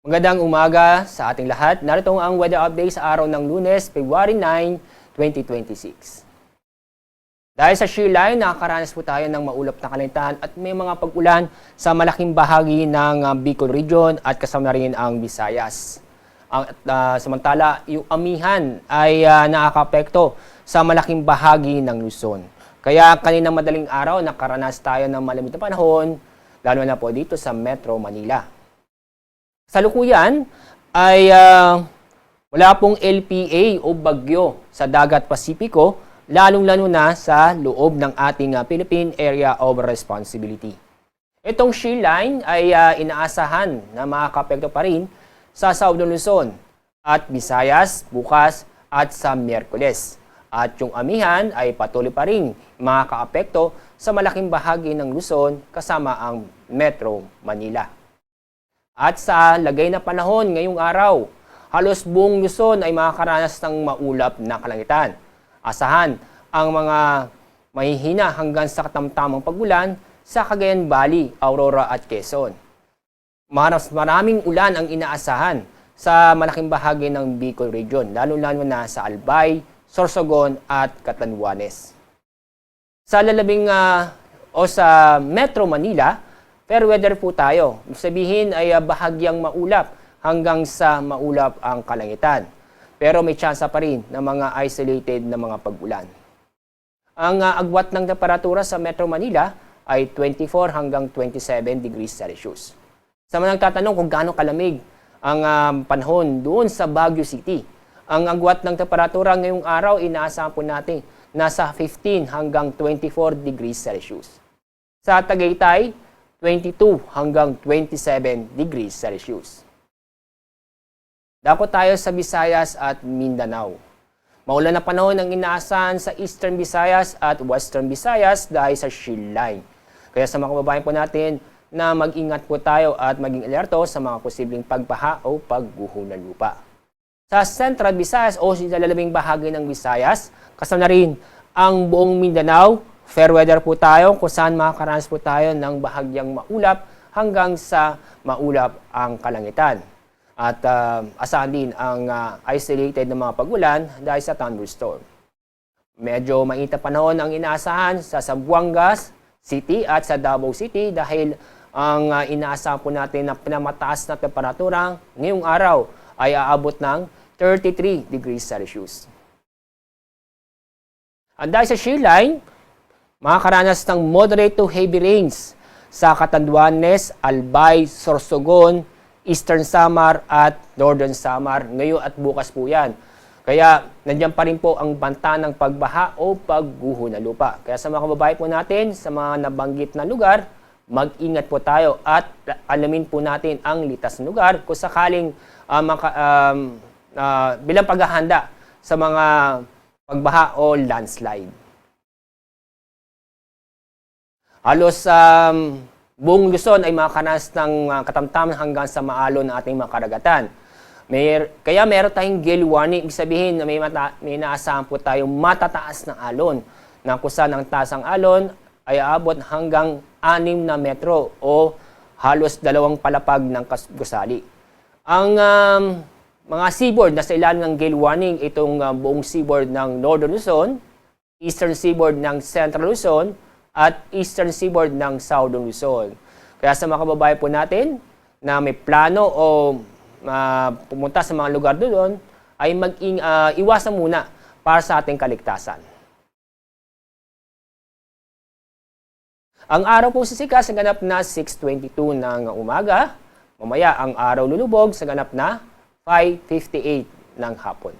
Magandang umaga sa ating lahat. Narito ang weather update sa araw ng Lunes, February 9, 2026. Dahil sa shear line, nakakaranas po tayo ng maulap na kalangitan at may mga pag-ulan sa malaking bahagi ng Bicol Region at kasama rin ang Visayas. Samantala, yung amihan ay nakakapekto sa malaking bahagi ng Luzon. Kaya kaninang madaling araw, nakaranas tayo ng malamig na panahon, lalo na po dito sa Metro Manila. Sa lukuyan ay wala pong LPA o bagyo sa dagat Pasipiko, lalong-lalo na sa loob ng ating Philippine Area of Responsibility. Itong shear line ay inaasahan na makakapekto pa rin sa Southern Luzon at Visayas bukas at sa Miyerkules. At yung amihan ay patuloy pa rin makakaapekto sa malaking bahagi ng Luzon kasama ang Metro Manila. At sa lagay na panahon ngayong araw, halos buong Luzon ay makakaranas ng maulap na kalangitan. Asahan ang mga mahihina hanggang sa katamtamang pag-ulan sa Cagayan Valley, Aurora at Quezon. Maraming ulan ang inaasahan sa malaking bahagi ng Bicol Region, lalo-lalo na sa Albay, Sorsogon at Catanduanes. Sa sa Metro Manila, fair weather po tayo. Ibig sabihin ay bahagyang maulap hanggang sa maulap ang kalangitan. Pero may tsansa pa rin ng mga isolated na mga pag-ulan. Ang agwat ng temperatura sa Metro Manila ay 24 hanggang 27 degrees Celsius. Sa mga nagtatanong kung gaano kalamig ang panahon doon sa Baguio City, ang agwat ng temperatura ngayong araw, inaasahan po natin nasa 15 hanggang 24 degrees Celsius. Sa Tagaytay, 22 hanggang 27 degrees Celsius. Dako tayo sa Visayas at Mindanao. Maulan na panahon ang inaasahan sa Eastern Visayas at Western Visayas dahil sa shear line. Kaya sa mga kababayan po natin na mag-ingat po tayo at maging alerto sa mga posibleng pagbaha o pagguho ng lupa. Sa Central Visayas o sa lalabing bahagi ng Visayas, kasama na rin ang buong Mindanao. Fair weather po tayo kung saan makakaranas po tayo ng bahagyang maulap hanggang sa maulap ang kalangitan. At asahan din ang isolated na mga pag-ulan dahil sa thunderstorm. Medyo mainit na panahon ang inaasahan sa Zamboanga City at sa Davao City dahil ang inaasahan po natin na pinamataas na temperatura ngayong araw ay aabot ng 33 degrees Celsius. At dahil sa shear line, makakaranas ng moderate to heavy rains sa Catanduanes, Albay, Sorsogon, Eastern Samar at Northern Samar ngayon at bukas po yan. Kaya nandiyan pa rin po ang banta ng pagbaha o pagguho ng lupa. Kaya sa mga kababayan po natin sa mga nabanggit na lugar, mag-ingat po tayo at alamin po natin ang litas na lugar kung sakaling bilang paghahanda sa mga pagbaha o landslide. Halos buong Luzon ay makakaranas ng katamtaman hanggang sa maalon ng ating mga karagatan. Kaya meron tayong gale warning, ibig sabihin na may naasahan po tayong matataas na alon, na kung saan ang taas ng alon ay aabot hanggang 6 na metro o halos 2 palapag ng gusali. Ang mga seaboard na sa ilalim ng gale warning, itong buong seaboard ng Northern Luzon, Eastern seaboard ng Central Luzon, at Eastern seaboard ng Southern Luzon. Kaya sa mga kababayan po natin na may plano o pumunta sa mga lugar doon, ay iwasan muna para sa ating kaligtasan. Ang araw po sisikat sa ganap na 6:22 ng umaga. Mamaya ang araw lulubog sa ganap na 5:58 ng hapon.